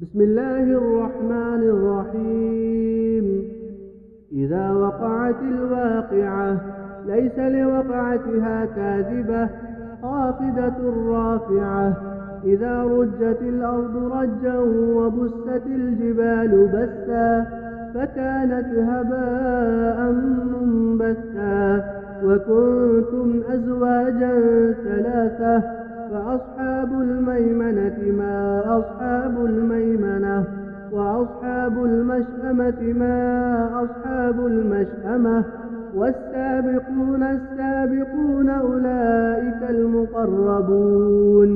بسم الله الرحمن الرحيم. إذا وقعت الواقعة ليس لوقعتها كاذبة خافضة رافعة. إذا رجت الأرض رجا وبست الجبال بسا فكانت هباء منبثا. وكنتم أزواجا ثلاثة فأصحاب الميمنة ما أصحاب الميمنة وأصحاب المشأمة ما أصحاب المشأمة. والسابقون السابقون أولئك المقربون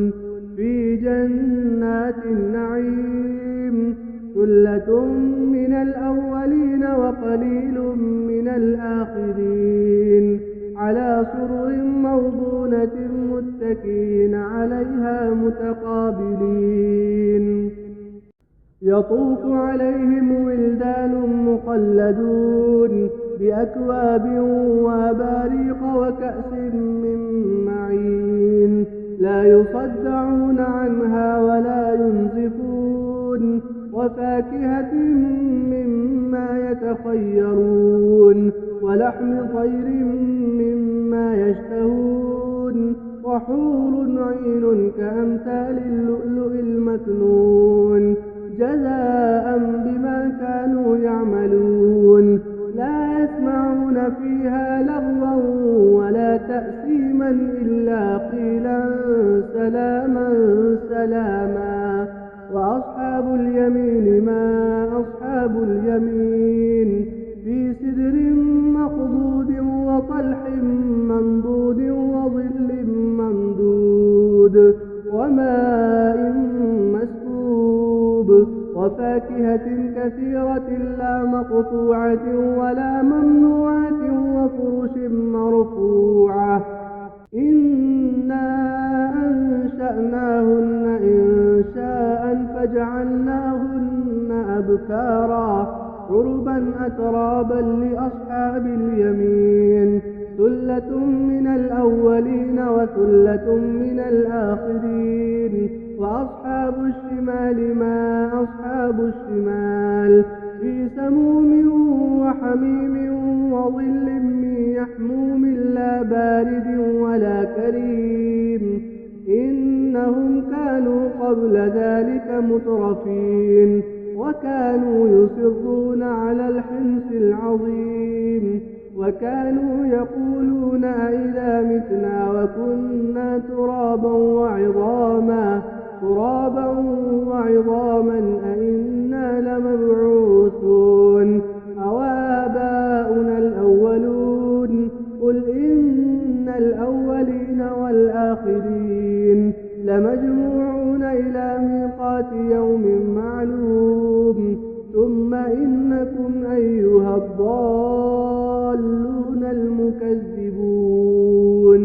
في جنات النعيم. ثلة من الأولين وقليل من الآخرين على سرر موضونة متكئين عليها متقابلين. يطوف عليهم ولدان مخلدون بأكواب وأباريق وكأس من معين لا يصدعون عنها ولا ينزفون. وفاكهة مما يتخيرون ولحم طير مما يشتهون. وحور عين كأمثال اللؤلؤ المكنون جزاء بما كانوا يعملون. لا يسمعون فيها لغوا ولا تأثيما إلا قيلا سلاما سلاما. وأصحاب اليمين ما أصحاب اليمين في سدر مخضود وطلح منضود وظل ممدود وماء مسكوب وفاكهة كثيرة لا مقطوعة ولا ممنوعة وفرش مرفوعة. إنا أنشأناهن إنشاء فجعلناهن أبكارا عربا أترابا لأصحاب اليمين. ثلة من الأولين وثلة من الآخرين. وأصحاب الشمال ما أصحاب الشمال في سموم وحميم وظل من يحموم لا بارد ولا كريم. إنهم كانوا قبل ذلك مترفين وكانوا يصرون على الحنث العظيم. وكانوا يقولون أئذا متنا وكنا ترابا وعظاما أئنا لمبعوثون أو آباؤنا الأولون. قل إن الأولين والآخرين لمجموعون إلى ميقات يوم معلوم. ثم إنكم أيها الضالون المكذبون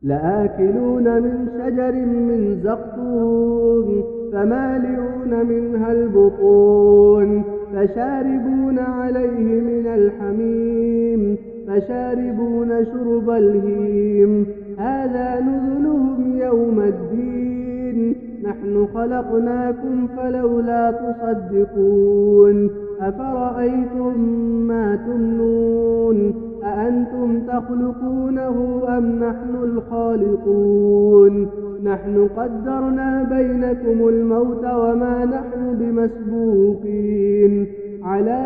لآكلون من شجر من زقوم فمالئون منها البطون فشاربون عليه من الحميم فشاربون شرب الهيم. هذا نزلهم يوم الدين. نحن خلقناكم فلولا تصدقون. أفرأيتم ما تمنون أأنتم تخلقونه أم نحن الخالقون. نحن قدرنا بينكم الموت وما نحن بمسبوقين على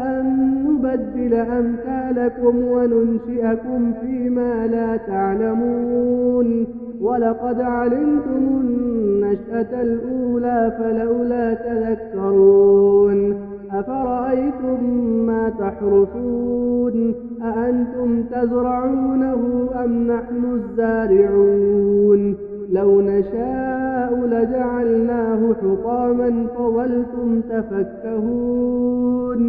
أن نبدل أمثالكم وننشئكم فيما لا تعلمون. ولقد علمتم النشأة الأولى فلولا تذكرون. أفرأيتم ما تحرثون أأنتم تزرعونه أم نحن الزارعون. لو نشاء لجعلناه حطاما فظلتم تفكهون.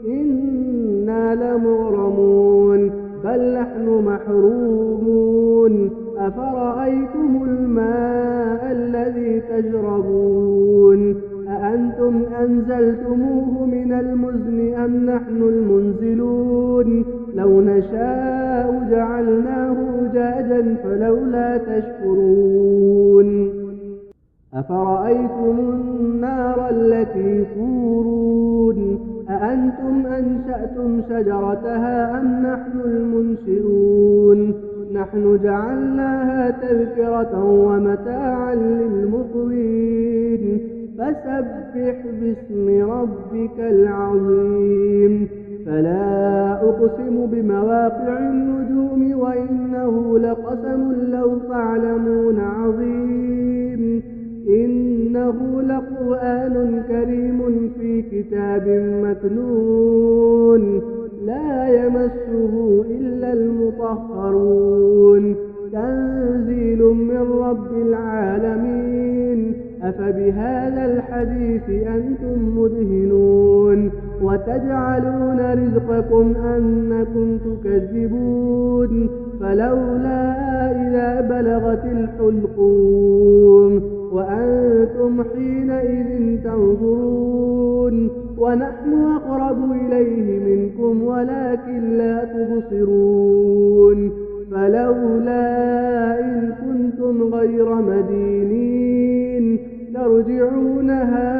إنا لمغرمون بل نحن محرومون. أفرأيتم الماء الذي تشربون أأنتم أنزلتموه من المزن أم نحن المنزلون. لو نشاء جعلناه أجاجا فلولا تشكرون. أفرأيتم النار التي تورون أأنتم أنشأتم شجرتها أم نحن المنشئون نحن جعلناها تذكرة ومتاعا للمقوين فسبح باسم ربك العظيم فلا أقسم بمواقع النجوم وإنه لقسم لو تعلمون عظيم إنه لقرآن كريم في كتاب مكنون لا يمسه إلا المطهرون تنزيل من رب العالمين أفبهذا الحديث أنتم مدهنون وتجعلون رزقكم أنكم تكذبون فلولا إذا بلغت الحلقوم وأنتم حينئذ تنظرون ونحن أقرب إليه منكم ولكن لا تبصرون فلولا إن كنتم غير مدينين ترجعونها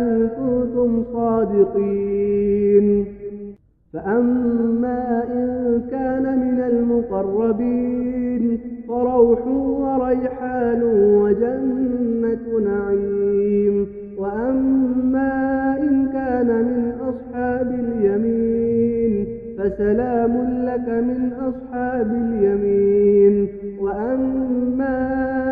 إن كنتم صادقين فأما إن كان من المقربين فروح وريحان وجنة نعيم وأما إن كان من أصحاب اليمين فسلام لك من أصحاب اليمين وأما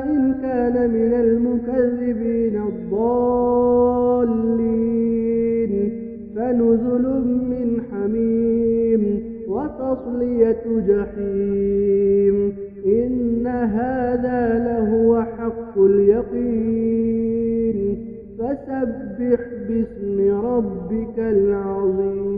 إن كان من المكذبين الضالين فنزل من حميم وتصلية جحيم إن هذا لهو حق اليقين فسبح باسم ربك العظيم.